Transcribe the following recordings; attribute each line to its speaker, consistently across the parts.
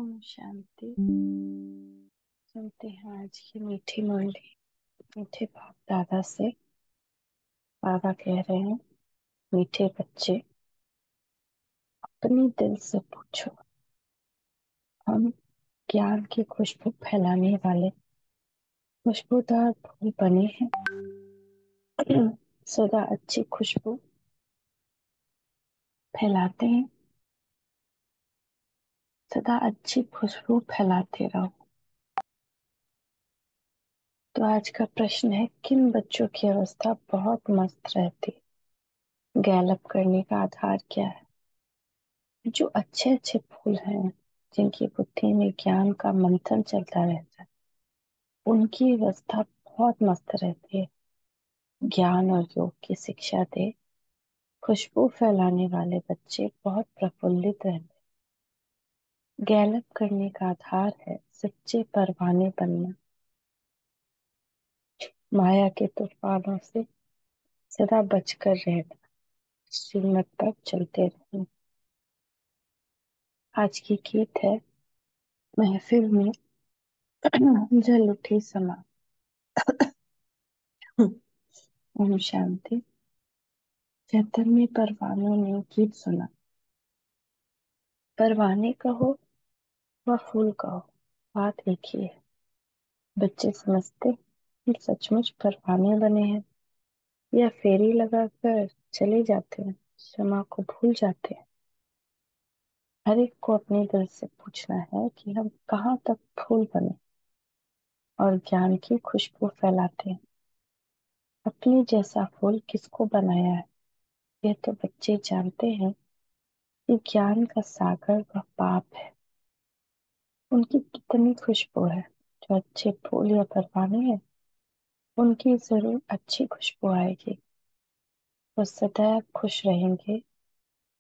Speaker 1: ओम शांति। सुनते हैं आज की मीठी मुरली मीठे बाप दादा से। बाबा कह रहे हैं, मीठे बच्चे अपने दिल से पूछो, हम ज्ञान की खुशबू फैलाने वाले खुशबूदार फूल बने हैं। सदा अच्छी खुशबू फैलाते हैं, सदा अच्छी खुशबू फैलाते रहो। तो आज का प्रश्न है, किन बच्चों की अवस्था बहुत मस्त रहती? गैलप करने का आधार क्या है? जो अच्छे अच्छे फूल हैं, जिनकी बुद्धि में ज्ञान का मंथन चलता रहता है, उनकी अवस्था बहुत मस्त रहती है। ज्ञान और योग की शिक्षा दे खुशबू फैलाने वाले बच्चे बहुत प्रफुल्लित रहते हैं। गैलप करने का आधार है सच्चे परवाने बनना। माया के तूफानों से सदा बचकर रहना, श्रीमत पर चलते रहना। आज की गीत है, महफिल में जल उठी समा। ओम शांति। चैतन्य परवानों ने गीत सुना। परवाने कहो व फूल कहो, बात एक ही है। बच्चे समझते हम सचमुच परवाने बने हैं या फेरी लगाकर चले जाते हैं, क्षमा को भूल जाते हैं। हर एक को अपने दिल से पूछना है कि हम कहाँ तक फूल बने और ज्ञान की खुशबू फैलाते हैं। अपने जैसा फूल किसको बनाया है? यह तो बच्चे जानते हैं कि ज्ञान का सागर वह बाप है। उनकी कितनी खुशबू है। जो अच्छे फूल या परवाने हैं, उनकी जरूर अच्छी खुशबू आएगी। वो सदैव खुश रहेंगे,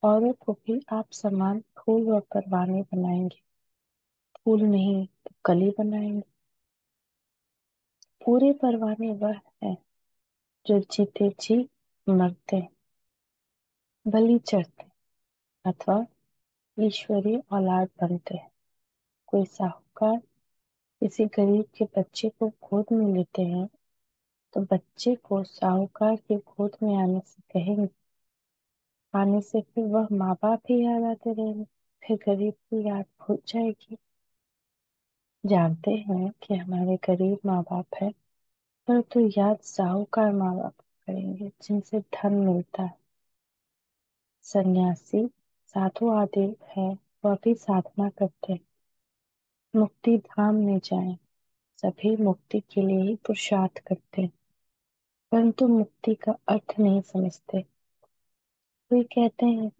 Speaker 1: औरों को भी आप समान फूल व परवाने बनाएंगे। फूल नहीं तो कली बनाएंगे। पूरे परवाने वह है जो जीते जी मरते हैं, बलि चढ़ते हैं अथवा ईश्वरीय औलाद बनते हैं। कोई साहूकार किसी गरीब के बच्चे को गोद में लेते हैं तो बच्चे को साहूकार के गोद में आने से फिर वह माँ बाप ही याद आते रहेंगे। फिर गरीब की याद भूल जाएगी। जानते हैं कि हमारे गरीब माँ बाप है, परंतु याद साहूकार माँ बाप करेंगे जिनसे धन मिलता है। सन्यासी साधु आदि है, वह भी साधना करते हैं, मुक्ति धाम में जाएं। सभी मुक्ति के लिए ही पुरुषार्थ करते हैं, परंतु मुक्ति का अर्थ नहीं समझते। कोई कहते हैं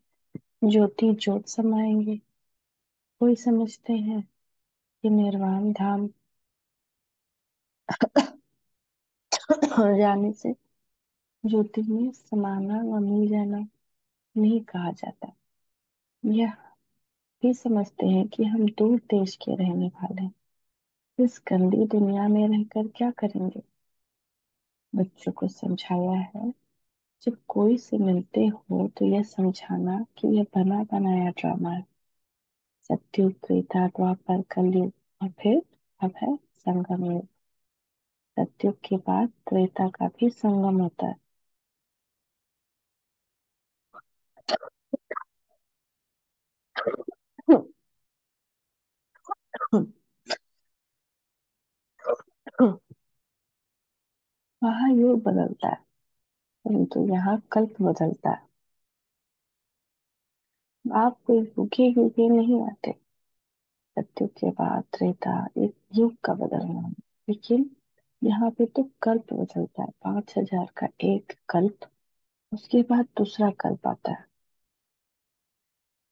Speaker 1: ज्योति ज्योत समाएंगे, कोई समझते हैं कि निर्वाण धाम जाने से ज्योति में समाना व मिल जाना नहीं कहा जाता। यह भी समझते हैं कि हम दूर देश के रहने वाले हैं, इस गंदी दुनिया में रहकर क्या करेंगे। बच्चों को समझाया है, जब कोई से मिलते हो तो यह समझाना कि यह बना बनाया ड्रामा है। सत्युग त्रेता द्वापर कलयुग और फिर अब है संगम युग। सत्युग के बाद त्रेता का भी संगम होता है। वहाँ युग बदलता है, परंतु यहाँ कल्प बदलता है। आप कोई युगे युगे नहीं आते। सत्युग के बाद त्रेता एक युग का बदलना है, लेकिन यहाँ पे तो कल्प बदलता है। 5,000 का एक कल्प, उसके बाद दूसरा कल्प आता है।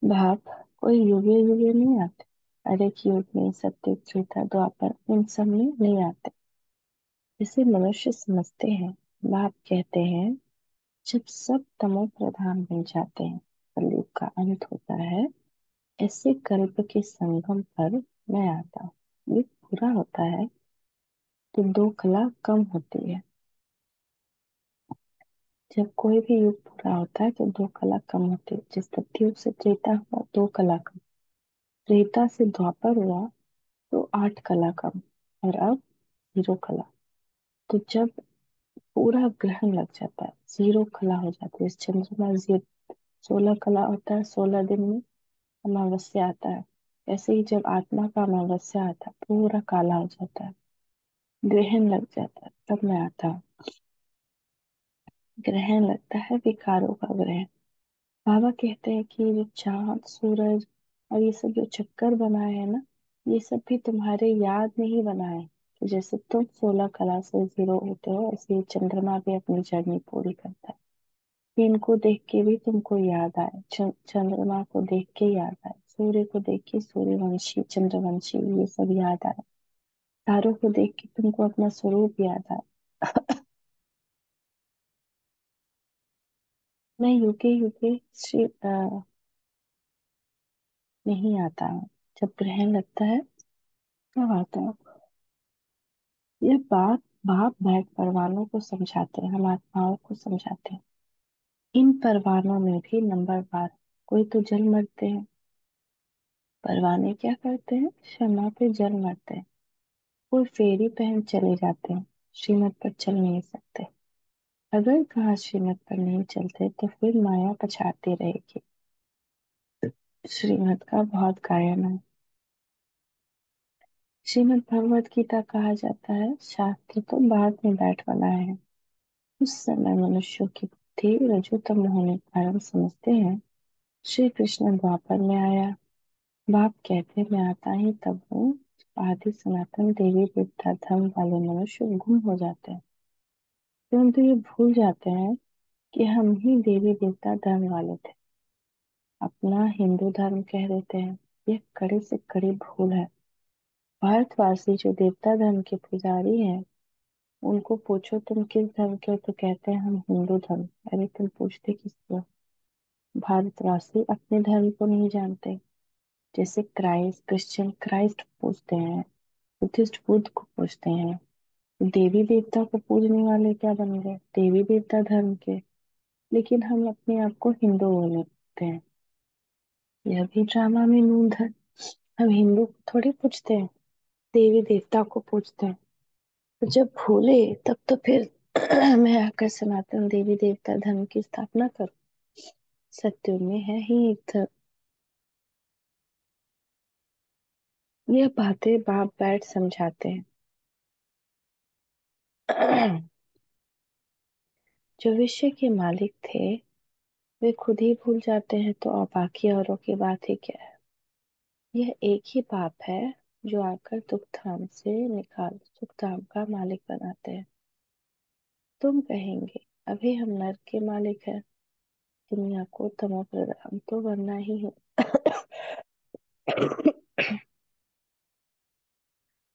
Speaker 1: भाव कोई युगे युगे नहीं आते। हर एक युग में सत्युग त्रेता द्वापर इन सब में नहीं आते। इसे मनुष्य समझते हैं। बाप कहते हैं, जब सब तमो प्रधान बन जाते हैं, कलयुग का अंत होता है, ऐसे कल्प के संगम पर मैं आता हूँ। युग पूरा होता है तो दो कला कम होती है। जब कोई भी युग पूरा होता है तो दो कला कम होती है। जिस सत्युग से त्रेता हुआ, दो कला कम। त्रेता से द्वापर हुआ तो 8 कला कम, और अब 0 कला। तो जब पूरा ग्रहण लग जाता है, 0 कला हो जाती है, इस चंद्रमा 16 कला होता है, 16 दिन में अमावस्या आता है। ऐसे ही जब आत्मा का अमावस्या आता है, पूरा काला हो जाता है, ग्रहण लग जाता है, तब मैं आता हूँ। ग्रहण लगता है विकारों का ग्रहण। बाबा कहते हैं कि ये चांद सूरज और ये सब जो चक्कर बनाए है ना, ये सब भी तुम्हारे याद में ही बनाए। तो जैसे तुम 16 कला से 0 होते हो, ऐसे ही चंद्रमा भी अपनी जर्नी पूरी करता है। कि इनको देख के भी तुमको याद आए, चंद्रमा को देख के याद आए, सूर्य को देख के सूर्यवंशी चंद्रवंशी ये सब याद आए, तारों को देख के तुमको अपना स्वरूप याद आए। मैं युगे युगे श्री नहीं आता हूँ, जब ग्रहण लगता है तब आता हूँ। यह बात बाप बैठ परवानों को समझाते हैं, हम आत्माओं को समझाते हैं। इन परवानों में भी नंबरवार, कोई तो जल मरते हैं। परवाने क्या करते हैं? क्षमा पे जल मरते हैं। कोई फेरी पहन चले जाते हैं, श्रीमत पर चल नहीं सकते। अगर कहाँ श्रीमत पर नहीं चलते तो फिर माया पछाड़ती रहेगी। श्रीमत का बहुत गायन है। श्रीमद् भगवत गीता कहा जाता है, शास्त्र तो बाद में बैठ बनाए हैं। उस समय मनुष्यों की बुद्धि रजोतम होने के कारण समझते हैं श्री कृष्ण द्वापर में आया। बाप कहते मैं आता ही तब हूँ। आदि सनातन देवी देवता धर्म वाले मनुष्य गुम हो जाते हैं, परंतु ये भूल जाते हैं कि हम ही देवी देवता धर्म वाले थे, अपना हिंदू धर्म कह देते हैं। यह कड़ी से कड़ी भूल है। भारतवासी जो देवता धर्म के पुजारी हैं, उनको पूछो तुम किस धर्म के हो, तो कहते हैं हम हिंदू धर्म। अरे तुम पूछते किसको हो? भारतवासी अपने धर्म को नहीं जानते। जैसे क्राइस्ट क्रिश्चियन क्राइस्ट पूजते हैं, बुद्धिस्ट बुद्ध को पूजते हैं, देवी देवता को पूजने वाले क्या बन गए? देवी देवता धर्म के। लेकिन हम अपने आप को हिंदू बोलते हैं। यह भी ड्रामा में नूंद है। हम हिंदू को थोड़ी पूजते हैं, देवी देवता को पूजते हैं। तो जब भूले तब तो फिर मैं आकर सनातन देवी देवता धर्म की स्थापना करूं। सत्युग में है ही एक धर्म। यह बातें बाप बैठ समझाते हैं। जो विश्व के मालिक थे वे खुद ही भूल जाते हैं, तो अब बाकी औरों की बात ही क्या है। यह एक ही बाप है जो आकर दुख धाम से निकाल सुख धाम का मालिक बनाते हैं। तुम कहेंगे अभी हम नर्क के मालिक हैं, दुनिया को तमो प्रधान तो बनना ही है।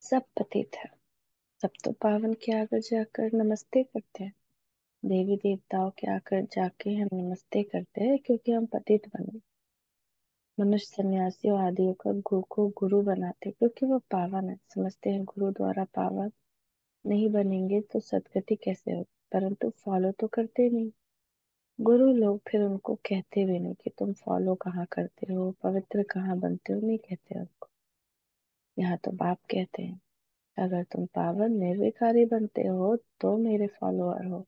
Speaker 1: सब पतित है, सब तो पावन के आगे जाकर नमस्ते करते हैं। देवी देवताओं के आकर जाके हम नमस्ते करते हैं, क्योंकि हम पतित बने। मनुष्य सन्यासियों आदियों का गुरु को गुरु बनाते क्योंकि वो पावन है, समझते हैं गुरु द्वारा पावन नहीं बनेंगे तो सदगति कैसे होगी, परंतु फॉलो तो करते नहीं। गुरु लोग फिर उनको कहते भी नहीं कि तुम फॉलो कहाँ करते हो, पवित्र कहाँ बनते हो, नहीं कहते उनको। यहाँ तो बाप कहते हैं अगर तुम पावन निर्विकारी बनते हो तो मेरे फॉलोअर हो,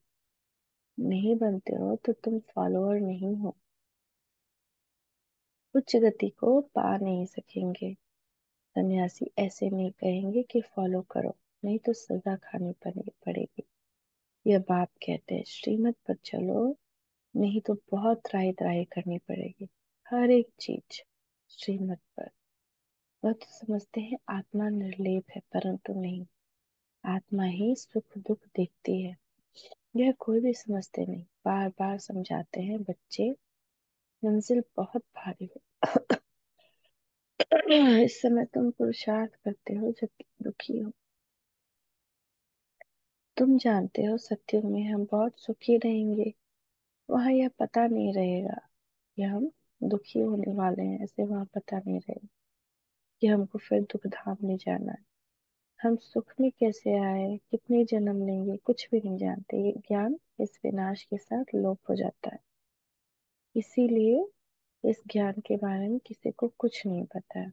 Speaker 1: नहीं बनते हो तो तुम फॉलोअर नहीं हो। उच्च गति को पा नहीं सकेंगे। सन्यासी ऐसे नहीं कहेंगे कि फॉलो करो, नहीं तो सजा खानी पड़ेगी। यह बाप कहते हैं श्रीमत पर चलो, नहीं तो बहुत त्राही त्राही करनी पड़ेगी। हर एक चीज श्रीमत पर। वह तो समझते हैं आत्मा निर्लेप है, परंतु नहीं, आत्मा ही सुख दुख देखती है। यह कोई भी समझते नहीं। बार बार समझाते हैं बच्चे, मंजिल बहुत भारी है। इस समय तुम पुरुषार्थ करते हो जबकि दुखी हो। तुम जानते हो सत्युग में हम बहुत सुखी रहेंगे, वहां यह पता नहीं रहेगा कि हम दुखी होने वाले हैं। ऐसे वहां पता नहीं रहेगा कि हमको फिर दुख धाम में जाना है। हम सुख में कैसे आए, कितने जन्म लेंगे, कुछ भी नहीं जानते। ये ज्ञान इस विनाश के साथ लोप हो जाता है। इसीलिए इस ज्ञान के बारे में किसी को कुछ नहीं पता है।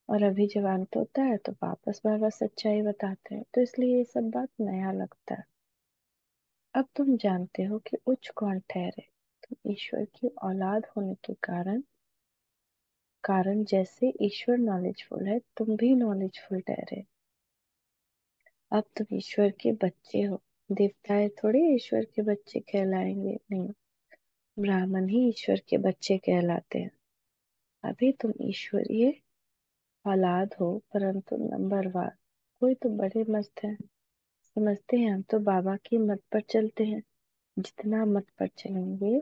Speaker 1: और अभी जब अंत होता है तो वापस बाबा सच्चाई बताते हैं, तो इसलिए ये सब बात नया लगता है। अब तुम जानते हो कि उच्च कौन ठहरे। तुम ईश्वर की औलाद होने के कारण जैसे ईश्वर नॉलेजफुल है, तुम भी नॉलेजफुल ठहरे। अब तुम ईश्वर के बच्चे हो। देवताएं थोड़े ईश्वर के बच्चे कहलाएंगे, नहीं, ब्राह्मण ही ईश्वर के बच्चे कहलाते हैं। अभी तुम ईश्वरीय औलाद हो, परंतु नंबरवार। कोई तो बड़े मस्त है, समझते हैं हम तो बाबा की मत पर चलते हैं। जितना मत पर चलेंगे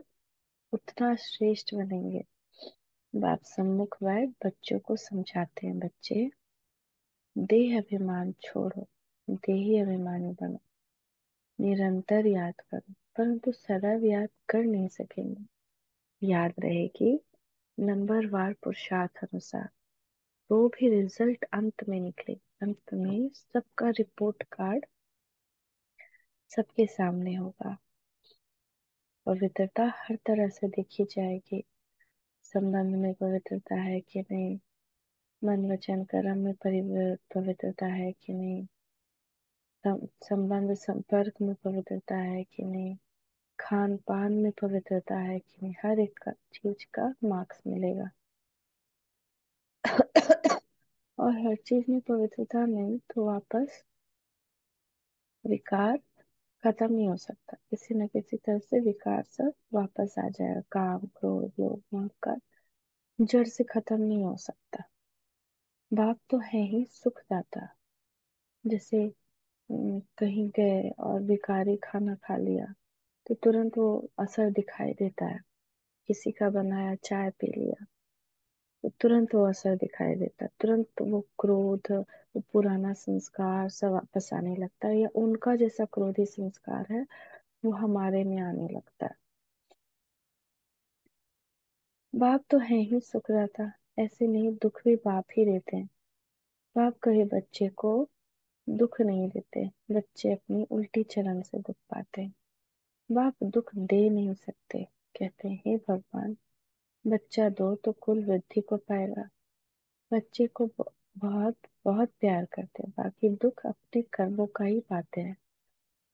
Speaker 1: उतना श्रेष्ठ बनेंगे। बाप सम्मुख बैठ बच्चों को समझाते हैं, बच्चे देह अभिमान छोड़ो, देही अभिमानी बनो। निरंतर याद करो, परंतु सदैव याद कर नहीं सकेंगे। याद रहेगी नंबरवार पुरुषार्थ अनुसार, तो भी रिजल्ट अंत में निकले। अंत में सबका रिपोर्ट कार्ड सबके सामने होगा। पवित्रता हर तरह से देखी जाएगी। संबंध में पवित्रता है कि नहीं, मन वचन कर्म में पवित्रता है कि नहीं, संबंध संपर्क में पवित्रता है कि नहीं, खान पान में पवित्रता है कि नहीं, हर एक चीज का मार्क्स मिलेगा। और हर चीज में पवित्रता नहीं तो वापस विकार खत्म नहीं हो सकता। किसी न किसी तरह से विकार सब वापस आ जाएगा। काम क्रोध लोभ मोह का जड़ से खत्म नहीं हो सकता। बाप तो है ही सुखदाता। जैसे कहीं गए और विकारी खाना खा लिया तो तुरंत वो असर दिखाई देता है। किसी का बनाया चाय पी लिया तो तुरंत वो असर दिखाई देता है। तुरंत वो क्रोध, वो पुराना संस्कार सब वापस आने लगता है, या उनका जैसा क्रोधी संस्कार है वो हमारे में आने लगता है। बाप तो है ही सुखदाता। ऐसे नहीं, दुख भी बाप ही देते हैं। बाप कभी बच्चे को दुख नहीं देते। बच्चे अपनी उल्टी चलन से दुख पाते हैं। बाप दुख दे नहीं सकते। कहते हैं, हे भगवान, बच्चा दो तो कुल वृद्धि को पाएगा। बच्चे को बहुत बहुत प्यार करते हैं, बाकी दुख अपने कर्मों का ही पाते हैं।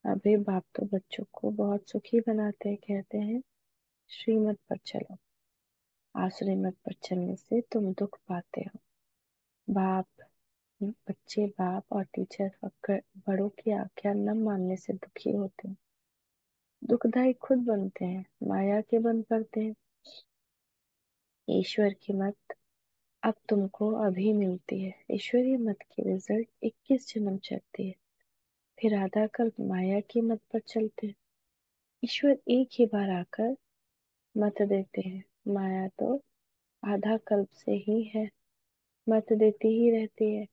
Speaker 1: अभी बाप तो बच्चों को बहुत सुखी बनाते हैं। कहते हैं, श्रीमत पर चलो। आश्रीमत पर चलने से तुम दुख पाते हो। बाप बच्चे बाप और टीचर बड़ों की आज्ञा न मानने से दुखी होते हैं। दुखदाई खुद बनते हैं, माया के बन पड़ते हैं। ईश्वर की मत अब तुमको अभी मिलती है। ईश्वरीय मत की रिजल्ट 21 जन्म चलती है, फिर आधा कल्प माया की मत पर चलते हैं। ईश्वर एक ही बार आकर मत देते हैं। माया तो आधा कल्प से ही है, मत देती ही रहती है।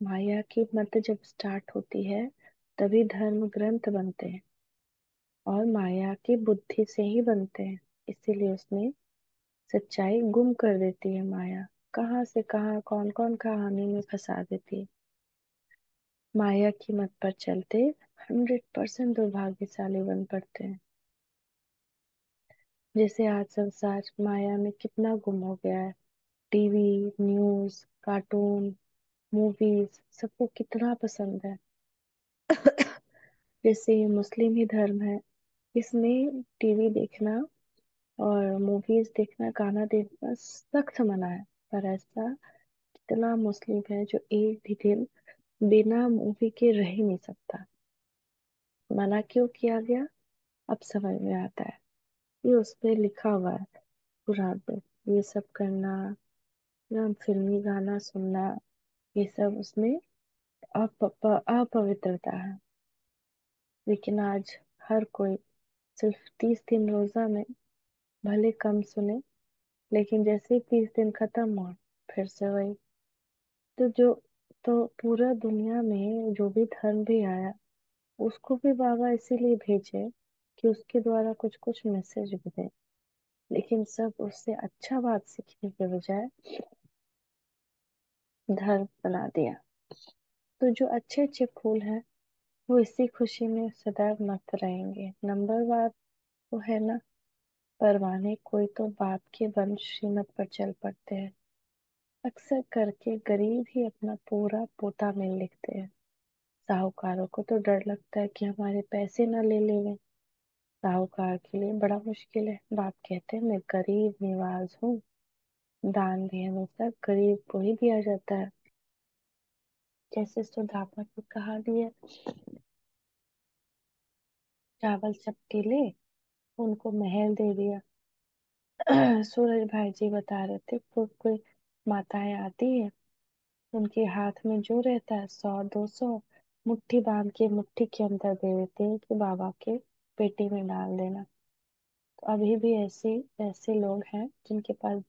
Speaker 1: माया की मत जब स्टार्ट होती है तभी धर्म ग्रंथ बनते हैं, और माया की बुद्धि से ही बनते हैं। इसीलिए उसमें सच्चाई गुम कर देती है। माया कहाँ से कहाँ कौन कौन कहानी में फंसा देती है। माया की मत पर चलते 100% दुर्भाग्यशाली बन पड़ते हैं। जैसे आज संसार माया में कितना गुम हो गया है। टीवी, न्यूज, कार्टून, मूवीज सबको कितना पसंद है। जैसे ये मुस्लिम ही धर्म है, इसमें टीवी देखना और मूवीज देखना, गाना देखना सख्त मना है। पर ऐसा कितना मुस्लिम है जो एक भी दिन बिना मूवी के रह ही नहीं सकता। मना क्यों किया गया, अब समझ में आता है। ये उसपे लिखा हुआ है कुरान पे। ये सब करना ना, फिल्मी गाना सुनना, ये सब उसमें अपवित्रता है। लेकिन आज हर कोई सिर्फ 30 दिन रोजा में भले कम सुने, लेकिन जैसे ही 30 दिन खत्म हुआ फिर से वही। तो जो तो पूरा दुनिया में जो भी धर्म भी आया, उसको भी बाबा इसीलिए भेजे कि उसके द्वारा कुछ कुछ मैसेज भी दे। लेकिन सब उससे अच्छा बात सीखने के बजाय धर्म बना दिया। तो जो अच्छे अच्छे फूल हैं वो इसी खुशी में सदैव मस्त रहेंगे। नंबर बात तो है ना, परवाने कोई तो बाप के वंश श्रीमत पर चल पड़ते हैं। अक्सर करके गरीब ही अपना पूरा पोता मिल लिखते हैं। साहूकारों को तो डर लगता है कि हमारे पैसे न ले लें। साहूकार के लिए बड़ा मुश्किल है। बाप कहते हैं मैं गरीब निवाज हूँ। दान भी हमेशा गरीब को ही दिया जाता है। जैसे सुदामा की कहानी है, चावल चपटी ले, उनको महल दे दिया। सूरज भाई जी बता रहे थे, कोई कोई माताएं आती है, उनके हाथ में जो रहता है 100 200 मुट्ठी बांध के मुट्ठी के अंदर दे देते हैं कि बाबा के पेटी में डाल देना। तो अभी भी ऐसे ऐसे लोग हैं जिनके पास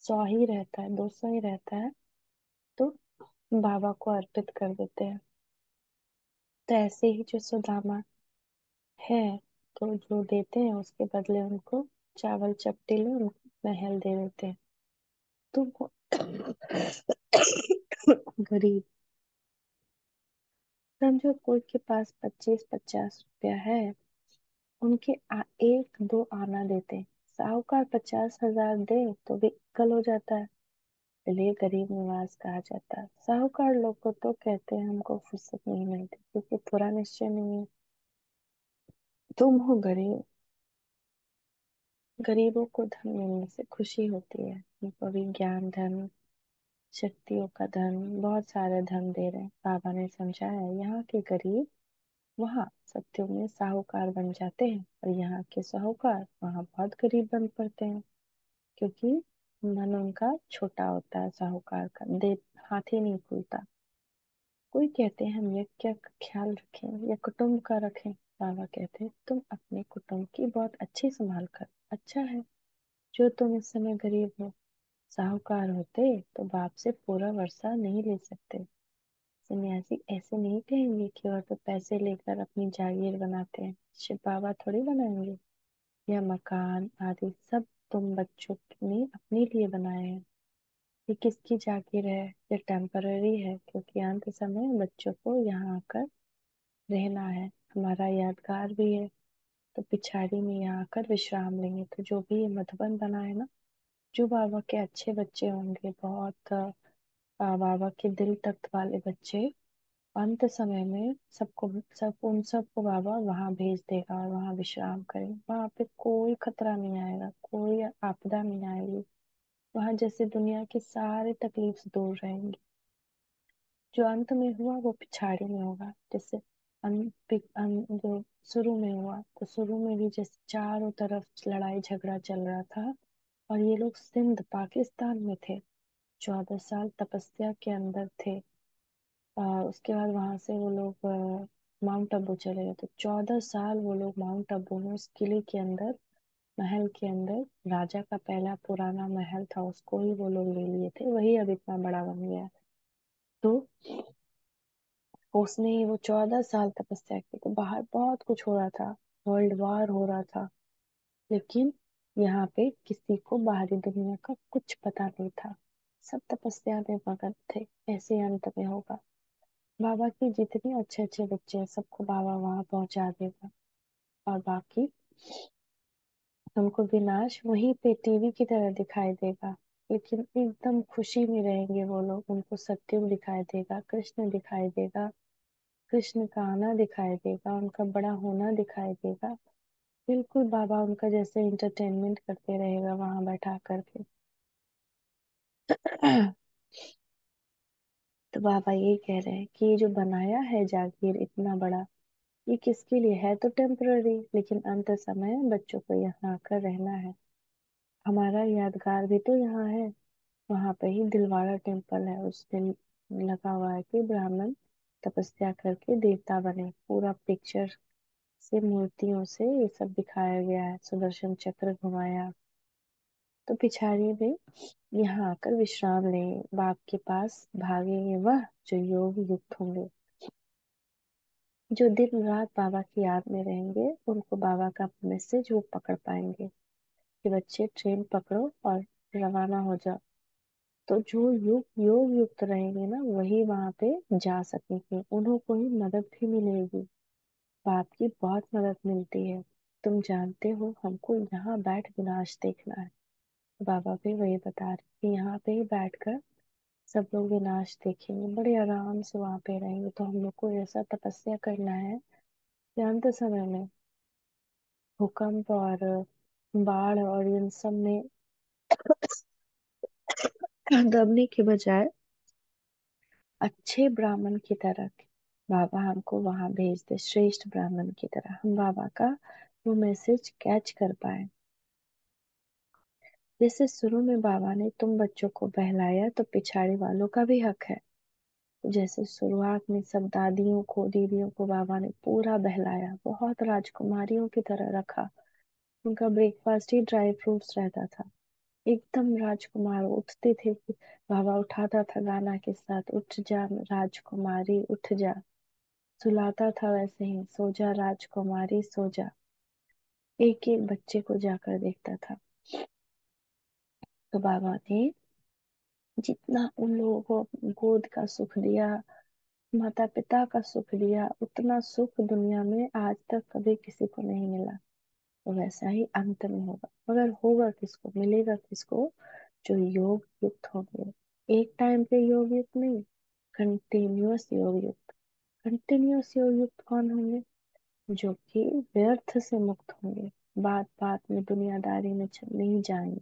Speaker 1: 100 ही रहता है, 200 ही रहता है, तो बाबा को अर्पित कर देते हैं। तो ऐसे ही जो सुदामा है, तो जो देते हैं उसके बदले उनको चावल चपटी ले उनको महल दे देते हैं। तो वो गरीब, समझो कोई के पास 25 50 रुपया है, उनके एक दो आना देते, साहूकार 50,000 दे तो भी इक्कल हो जाता है। इसलिए गरीब निवाज कहा जाता है। साहूकार लोग को तो कहते हैं हमको फुर्सत नहीं मिलती क्योंकि पूरा निश्चय नहीं है। तुम हो गरीब, गरीबों को धन मिलने से खुशी होती है। उनको भी ज्ञान धन, शक्तियों का धन, बहुत सारे धन दे रहे हैं। बाबा ने समझाया यहाँ के गरीब वहाँ सत्यों में साहूकार बन जाते हैं और यहाँ के साहूकार वहाँ बहुत गरीब बन पड़ते हैं, क्योंकि मन उनका छोटा होता है। साहूकार का दे हाथ ही नहीं खुलता। कोई कहते हैं हम यज्ञ का ख्याल रखें या कुटुंब का रखें। बाबा कहते हैं तुम अपने कुटुंब की बहुत अच्छी संभाल कर, अच्छा है जो तुम इस समय गरीब हो। साहूकार होते तो बाप से पूरा वर्षा नहीं ले सकते। सन्यासी ऐसे नहीं कहेंगे कि और तो पैसे लेकर अपनी जागीर बनाते हैं, शिव बाबा थोड़ी बनाएंगे। यह मकान आदि सब तुम बच्चों ने अपने लिए बनाए हैं। ये किसकी जागीर है? ये टेम्पररी है, क्योंकि अंत समय बच्चों को यहाँ आकर रहना है। हमारा यादगार भी है, तो पिछाड़ी में यहाँ आकर विश्राम लेंगे। तो जो भी ये मधुबन बना है ना, जो बाबा के अच्छे बच्चे होंगे, बहुत बाबा के दिल तख्त वाले बच्चे, अंत समय में सबको सब उन सबको बाबा वहां भेज देगा और वहां विश्राम करेंगे। वहां पे कोई खतरा नहीं आएगा, कोई आपदा नहीं आएगी। वहां जैसे दुनिया की सारी तकलीफ से दूर रहेंगी। जो अंत में हुआ वो पिछाड़ी में होगा। जैसे जो शुरू में हुआ, तो शुरू में भी जैसे चारों तरफ लड़ाई झगड़ा चल रहा था और ये लोग सिंध पाकिस्तान में थे, 14 साल तपस्या के अंदर थे। उसके बाद वहां से वो लोग माउंट आबू चले गए। तो 14 साल वो लोग माउंट आबू में उस किले के अंदर, महल के अंदर, राजा का पहला पुराना महल था उसको ही वो लोग ले लिए थे, वही अब इतना बड़ा बन गया है। तो उसने ही वो 14 साल तपस्या की। तो बाहर बहुत कुछ हो रहा था, वर्ल्ड वार हो रहा था, लेकिन यहाँ पे किसी को बाहरी दुनिया का कुछ पता नहीं था। सब तपस्या में मगन थे। ऐसे अंत में होगा। बाबा की जितने अच्छे अच्छे बच्चे हैं सबको बाबा वहां पहुंचा देगा, और बाकी तुमको विनाश वहीं पे टीवी की तरह दिखाई देगा, लेकिन एकदम खुशी में रहेंगे वो लोग। उनको सत्यम दिखाई देगा, कृष्ण दिखाई देगा, कृष्ण का आना दिखाई देगा, उनका बड़ा होना दिखाई देगा। बिल्कुल बाबा उनका जैसे इंटरटेनमेंट करते रहेगा वहां बैठा करके। तो बाबा ये कह रहे हैं कि ये जो बनाया है जागीर इतना बड़ा, ये किसके लिए है? तो टेम्पररी, लेकिन अंत समय बच्चों को यहाँ आकर रहना है। हमारा यादगार भी तो यहाँ है। वहां पे ही दिलवाड़ा टेम्पल है, उस दिन लगा हुआ है कि ब्राह्मण तपस्या करके देवता बने। पूरा पिक्चर से, मूर्तियों से ये सब दिखाया गया है। सुदर्शन चक्र घुमाया। तो पिछाड़ी में यहाँ आकर विश्राम लें, बाप के पास भागेंगे वह जो योग युक्त होंगे। जो दिन रात बाबा की याद में रहेंगे उनको बाबा का मैसेज वो पकड़ पाएंगे कि बच्चे ट्रेन पकड़ो और रवाना हो जाओ। तो जो योग युक्त रहेंगे ना, वही वहां पे जा सकेंगे, उन्हों को ही मदद भी मिलेगी। बाप की बहुत मदद मिलती है। तुम जानते हो हमको यहाँ बैठ विनाश देखना है। बाबा भी वही बता रहे कि यहाँ पे ही बैठ कर सब लोग विनाश देखेंगे, बड़े आराम से वहां पे रहेंगे। तो हम लोग को ऐसा तपस्या करना है कि अंत समय में भूकंप और बाढ़ और इन सब में दबने के बजाय अच्छे ब्राह्मण की तरह बाबा हमको वहां भेज दे, श्रेष्ठ ब्राह्मण की तरह हम बाबा का वो मैसेज कैच कर पाए। जैसे शुरू में बाबा ने तुम बच्चों को बहलाया, तो पिछाड़ी वालों का भी हक है। तो जैसे शुरुआत में सब दादियों को दीदियों को बाबा ने पूरा बहलाया, बहुत राजकुमारियों की तरह रखा। उनका ब्रेकफास्ट ही ड्राई फ्रूट्स रहता था। एकदम राजकुमार उठते थे, बाबा उठाता था गाना के साथ, उठ जा राजकुमारी उठ जा। सुलाता था वैसे ही, सो जा राजकुमारी सो जा। एक एक बच्चे को जाकर देखता था। तो बाबा ने जितना उन लोगों को गोद का सुख दिया, माता पिता का सुख दिया, उतना सुख दुनिया में आज तक कभी किसी को नहीं मिला। तो वैसा ही अंत में होगा, मगर होगा किसको, मिलेगा किसको? जो योग युक्त होंगे। एक टाइम पे योग युक्त नहीं, कंटिन्यूअस योग युक्त। कंटिन्यूअस योग युक्त कौन होंगे? जो कि व्यर्थ से मुक्त होंगे, बात बात में दुनियादारी में नहीं जाएंगे,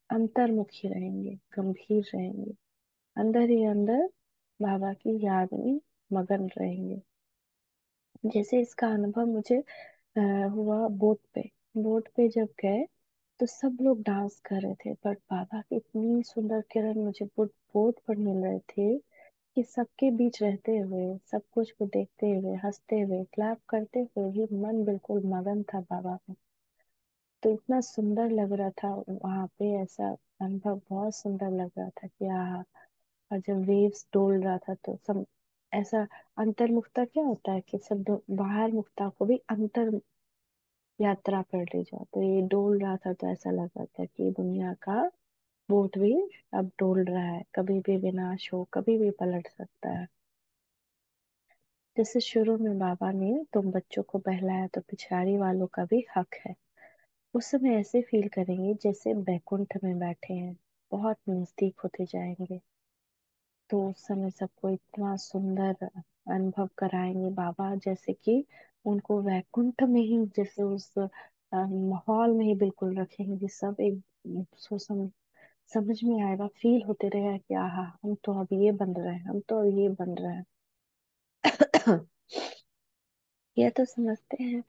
Speaker 1: अंतर्मुखी रहेंगे, गंभीर रहेंगे, अंदर ही अंदर बाबा की याद में मगन रहेंगे। जैसे इसका अनुभव मुझे हुआ बोट पे। बोट पे जब गए तो सब लोग डांस कर रहे थे, बट बाबा की इतनी सुंदर किरण मुझे बोट बोट पर मिल रहे थे कि सबके बीच रहते हुए, सब कुछ को देखते हुए, हंसते हुए, क्लैप करते हुए भी मन बिल्कुल मगन था बाबा में। तो इतना सुंदर लग रहा था वहां पे, ऐसा अनुभव बहुत सुंदर लग रहा था कि आहा। और जब वेव्स डोल रहा था तो सब ऐसा, अंतर्मुखता क्या होता है कि सब बाहर मुखता को भी अंतर यात्रा कर ले जाओ। तो ये डोल रहा था तो ऐसा लग रहा था कि दुनिया का बोट भी अब डोल रहा है, कभी भी विनाश हो, कभी भी पलट सकता है। जैसे शुरू में बाबा ने तुम बच्चों को बहलाया, तो पिछाड़ी वालों का भी हक है। उस समय ऐसे फील करेंगे जैसे बैकुंठ में बैठे हैं, बहुत नजदीक होते जाएंगे। तो उस समय सबको इतना सुंदर अनुभव कराएंगे बाबा, जैसे कि उनको वैकुंठ में ही, जैसे उस माहौल में ही बिल्कुल रखेंगे कि सब एक समझ में आएगा, फील होते रहेगा कि आहा, हम तो अब ये बन रहे हैं, हम तो अब ये बन रहे हैं। यह तो समझते हैं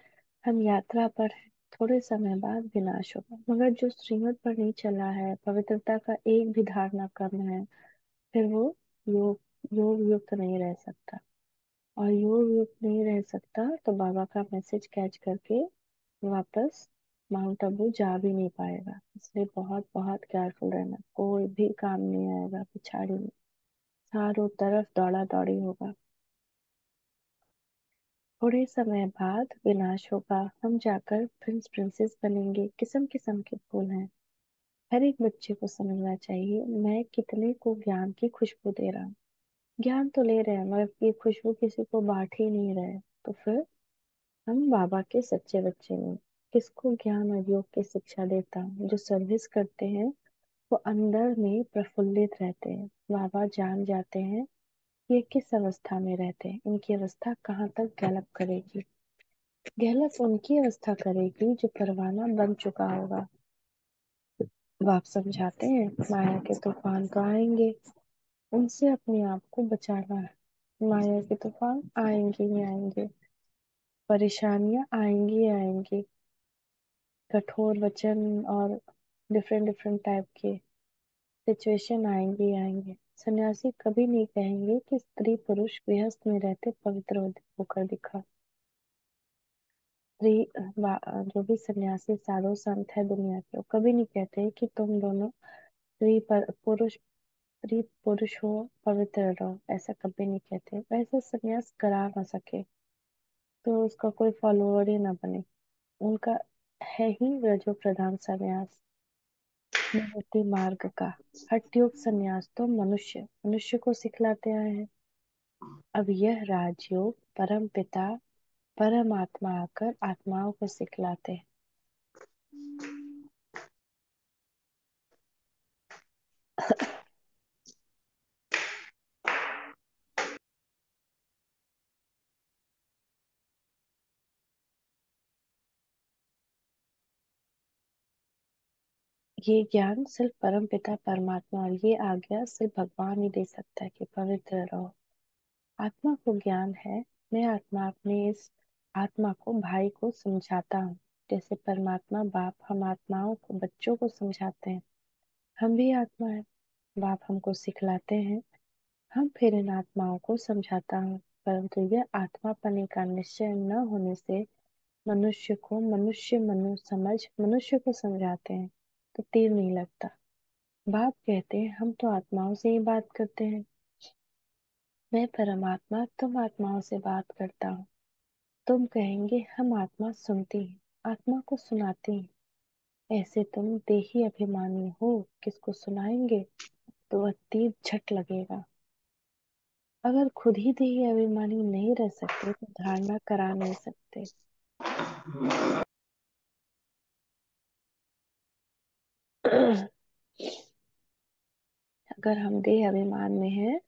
Speaker 1: हम यात्रा पर हैं, थोड़े समय बाद विनाश होगा, मगर जो श्रीमत पर नहीं चला है, पवित्रता का एक भी धारणा कम है, फिर वो योग योग युक्त नहीं रह सकता। और योग युक्त नहीं रह सकता तो बाबा का मैसेज कैच करके वापस माउंट आबू जा भी नहीं पाएगा। इसलिए बहुत बहुत केयरफुल रहना, कोई भी काम नहीं आएगा पिछाड़ी में, चारों तरफ दौड़ा दौड़ी होगा। थोड़े समय बाद विनाश होगा, हम जाकर प्रिंस प्रिंसेस बनेंगे। किस्म किस्म के फूल हैं। हर एक बच्चे को समझना चाहिए, मैं कितने को ज्ञान की खुशबू दे रहा हूँ। ज्ञान तो ले रहे हैं, मगर ये खुशबू किसी को बांट ही नहीं रहे, तो फिर हम बाबा के सच्चे बच्चे नहीं। किसको ज्ञान और योग की शिक्षा देता हूँ? जो सर्विस करते हैं वो अंदर में प्रफुल्लित रहते हैं। बाबा जान जाते हैं ये किस अवस्था में रहते हैं, इनकी अवस्था कहाँ तक गैलप करेगी। गैलप उनकी अवस्था करेगी जो परवाना बन चुका होगा। अब आप समझाते हैं माया के तूफान तो आएंगे, उनसे अपने आप को बचाना है। माया के तूफान आएंगे ही आएंगे, परेशानियां आएंगी ही आएंगी, कठोर वचन और डिफरेंट डिफरेंट टाइप के सिचुएशन आएंगे ही आएंगे। सन्यासी कभी नहीं कहेंगे कि स्त्री पुरुष गृहस्थ में रहते पवित्र होकर दिखा। स्त्री जो भी सन्यासी साधु संत है दुनिया के, वो कभी नहीं कहते कि तुम दोनों स्त्री पुरुष हो, पवित्र रहो, ऐसा कभी नहीं कहते। वैसे सन्यास करा ना सके तो उसका कोई फॉलोअर ही ना बने। उनका है ही रजो प्रधान सन्यास, निवृत्ति मार्ग का। हठ योग सन्यास तो मनुष्य मनुष्य को सिखलाते आए हैं। अब यह राजयोग परम पिता परमात्मा आकर आत्माओं को सिखलाते हैं। ये ज्ञान सिर्फ परम पिता परमात्मा और ये आज्ञा सिर्फ भगवान ही दे सकता है कि पवित्र रहो। आत्मा को ज्ञान है। मैं आत्मा अपने इस आत्मा को भाई को समझाता हूँ, जैसे परमात्मा बाप हम आत्माओं को बच्चों को समझाते हैं। हम भी आत्मा है, बाप हमको सिखलाते हैं, हम फिर इन आत्माओं को समझाता हूँ। परंतु यह आत्मा पने का निश्चय न होने से मनुष्य को समझाते हैं तो तीर नहीं लगता। बाप कहते हैं हम तो आत्माओं से ही बात करते हैं, मैं परमात्मा तुम आत्माओं से बात करता हूँ। तुम कहेंगे हम आत्मा सुनती हैं, आत्मा को सुनाती हैं। ऐसे तुम देही अभिमानी हो, किसको सुनाएंगे? तो वह तीर झट लगेगा। अगर खुद ही देही अभिमानी नहीं रह सकते तो धारणा करा नहीं सकते। अगर हम देह अभिमान में हैं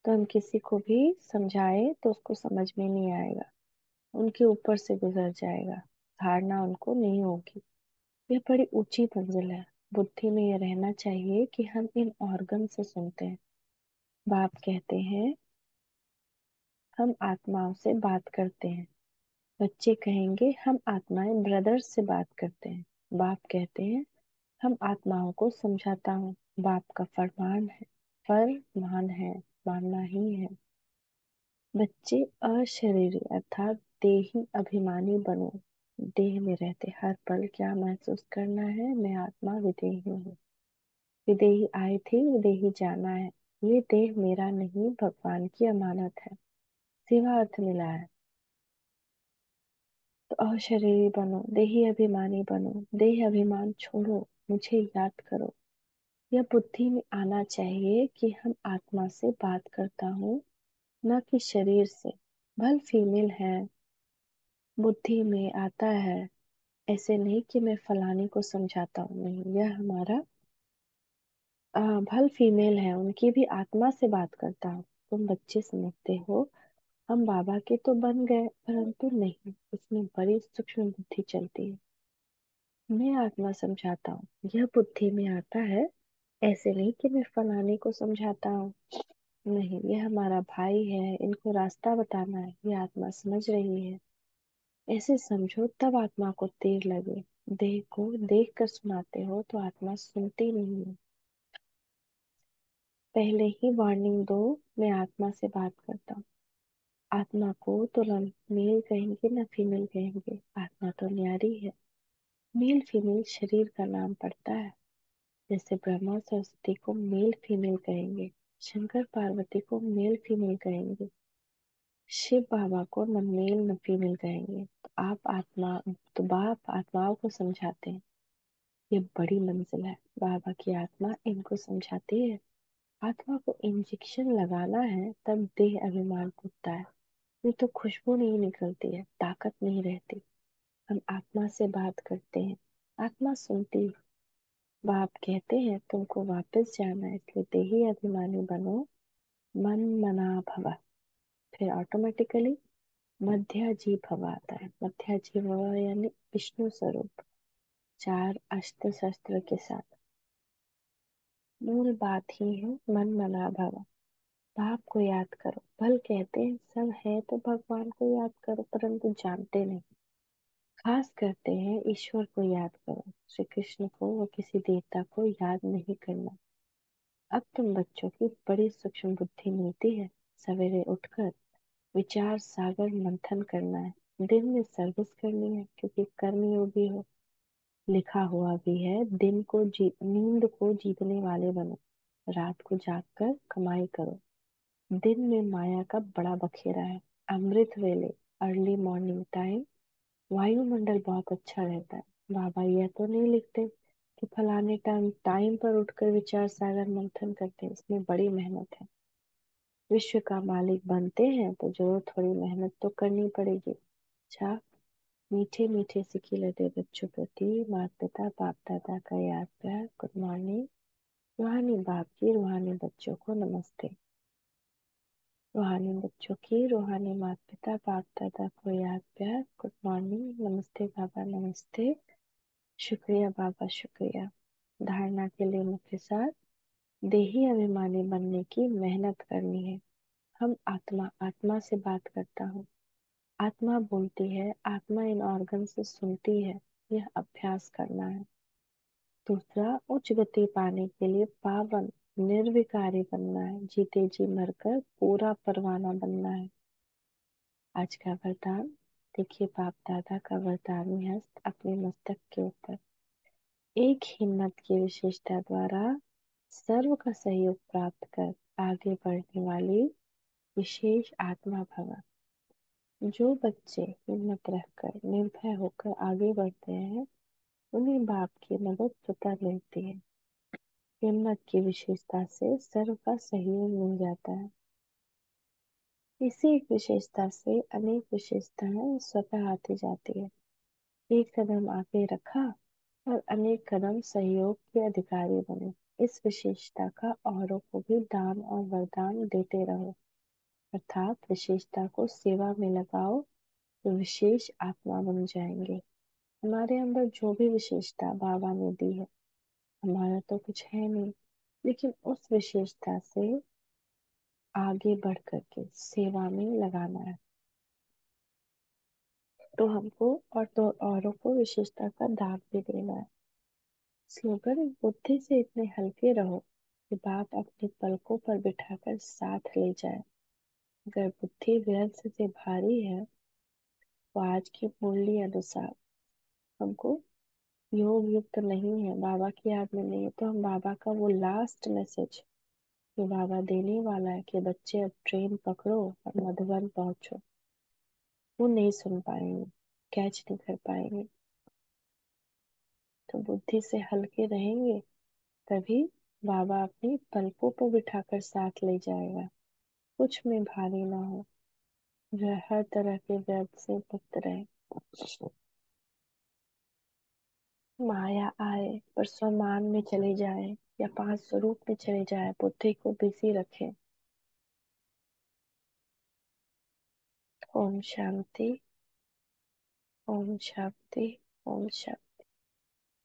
Speaker 1: तो हम किसी को भी समझाए तो उसको समझ में नहीं आएगा, उनके ऊपर से गुजर जाएगा, धारणा उनको नहीं होगी। यह बड़ी ऊंची मंजिल है। बुद्धि में यह रहना चाहिए कि हम इन ऑर्गन से सुनते हैं। बाप कहते हैं हम आत्माओं से बात करते हैं। बच्चे कहेंगे हम आत्माएं ब्रदर्स से बात करते हैं। बाप कहते हैं हम आत्माओं को समझाता हूँ। बाप का फरमान है, मानना ही है। बच्चे अशरीरी अर्थात देही अभिमानी बनो। देह में रहते हर पल क्या महसूस करना है? मैं आत्मा विदेही हूँ, विदेही आई थी विदेही जाना है। ये देह मेरा नहीं, भगवान की अमानत है। सेवा अर्थ मिला है। तो अशरीरी बनो, देही अभिमानी बनो, देह अभिमान छोड़ो, मुझे याद करो। यह बुद्धि में आना चाहिए कि हम आत्मा से बात करता हूँ, न कि शरीर से। भल फीमेल है, बुद्धि में आता है। ऐसे नहीं कि मैं फलाने को समझाता हूँ, नहीं, यह हमारा भल फीमेल है, उनकी भी आत्मा से बात करता हूँ। तुम बच्चे समझते हो हम बाबा के तो बन गए, परंतु नहीं, इसमें बड़ी सूक्ष्म बुद्धि चलती है। मैं आत्मा समझाता हूँ, यह बुद्धि में आता है। ऐसे नहीं कि मैं फलाने को समझाता हूँ, नहीं, ये हमारा भाई है, इनको रास्ता बताना है, ये आत्मा समझ रही है। ऐसे समझो तब आत्मा को तीर लगे। देह को देख कर सुनाते हो तो आत्मा सुनती नहीं है। पहले ही वार्निंग दो, मैं आत्मा से बात करता हूँ। आत्मा को तो न मेल कहेंगे न फीमेल कहेंगे, आत्मा तो न्यारी है। मेल फीमेल शरीर का नाम पड़ता है। जैसे ब्रह्मा सरस्वती को मेल फीमेल कहेंगे, शंकर पार्वती को मेल फीमेल कहेंगे, शिव बाबा को न मेल न फीमेल कहेंगे। तो बाप आत्माओं को समझाते हैं। ये बड़ी मंजिल है। बाबा की आत्मा इनको समझाती है। आत्मा को इंजेक्शन लगाना है तब देह अभिमान टूटता है। ये तो खुशबू नहीं निकलती है, ताकत नहीं रहती। हम आत्मा से बात करते हैं, आत्मा सुनती है। बाप कहते हैं तुमको वापस जाना है, इसलिए देही अभिमानी बनो, मन मना भव। फिर ऑटोमेटिकली मध्याजी भव आता है। मध्याजी भव यानी विष्णु स्वरूप, चार अस्त्र शस्त्र के साथ। मूल बात ही है मन मना भव। बाप को याद करो। भल कहते हैं सब है तो भगवान को याद करो, परंतु जानते नहीं। खास करते हैं ईश्वर को याद करो, श्री कृष्ण को व किसी देवता को याद नहीं करना। अब तुम बच्चों की बड़ी सूक्ष्म बुद्धि मिलती है। सवेरे उठकर विचार सागर मंथन करना है। दिन में सर्विस करनी है क्योंकि कर्मयोगी हो। लिखा हुआ भी है नींद को जीतने वाले बनो, रात को जागकर कमाई करो। दिन में माया का बड़ा बखेरा है। अमृत वेले, अर्ली मॉर्निंग टाइम, वायुमंडल बहुत अच्छा रहता है। बाबा यह तो नहीं लिखते कि फलाने टाइम टाइम पर उठकर विचार सागर मंथन करते हैं, इसमें बड़ी मेहनत है। विश्व का मालिक बनते हैं तो जरूर थोड़ी मेहनत तो करनी पड़ेगी। अच्छा, मीठे मीठे सिकी लगे बच्चों प्रति माता पिता बाप दादा का याद प्यार। Good morning. रूहानी बाप की रूहानी बच्चों को नमस्ते। रूहानी बच्चों की रूहानी माता पिता बाप दादा को याद प्यार। गुड मॉर्निंग, नमस्ते बाबा नमस्ते, शुक्रिया बाबा शुक्रिया। धारणा के लिए मुख्य सार, देही अभिमानी बनने की मेहनत करनी है। हम आत्मा, आत्मा से बात करता हूँ, आत्मा बोलती है, आत्मा इन ऑर्गन से सुनती है, यह अभ्यास करना है। दूसरा, उच्च गति पाने के लिए पावन निर्विकारी बनना है, जीते जी मरकर पूरा परवाना बनना है। आज का वरदान, देखिए बाप दादा का वरदानी हस्त अपने मस्तक के ऊपर। एक हिम्मत की विशेषता द्वारा सर्व का सहयोग प्राप्त कर आगे बढ़ने वाली विशेष आत्मा भव। जो बच्चे हिम्मत रखकर निर्भय होकर आगे बढ़ते हैं, उन्हें बाप की मदद स्वतः मिलती है। हिम्मत की विशेषता से सर्व का सहयोग मिल जाता है। इसी एक विशेषता से अनेक विशेषताएं स्वतः आती जाती है। एक कदम आगे रखा और अनेक कदम सहयोग के अधिकारी बने। इस विशेषता का औरों को भी दान और वरदान देते रहो, अर्थात विशेषता को सेवा में लगाओ तो विशेष आत्मा बन जाएंगे। हमारे अंदर जो भी विशेषता बाबा ने दी है, हमारा तो कुछ है नहीं, लेकिन उस विशेषता से आगे बढ़ करके सेवा में लगाना है, तो हमको और तो औरों को विशेषता का दान भी देना है। स्लोगन, बुद्धि से इतने हल्के रहो कि बाप अपनी पलकों पर बिठाकर साथ ले जाए। अगर बुद्धि व्यर्थ से भारी है तो आज की मुरली अनुसार हमको योग युक्त नहीं है, बाबा की याद में नहीं है, तो हम बाबा का वो लास्ट मैसेज जो बाबा देने वाला है कि बच्चे अब ट्रेन पकड़ो और मधुबन पहुंचो, वो नहीं सुन पाएंगे, कैच नहीं कर पाएंगे। तो बुद्धि से हल्के रहेंगे, तभी बाबा अपनी पलकों पर बिठाकर साथ ले जाएगा। कुछ में भारी ना हो, जो हर तरह के व्यर्थ से मुक्त रहे। माया आए पर स्वमान में चले जाए या पांच स्वरूप में चले जाए, बुद्धि को बिजी रखें। ओम शांति, ओम शांति, ओम शांति।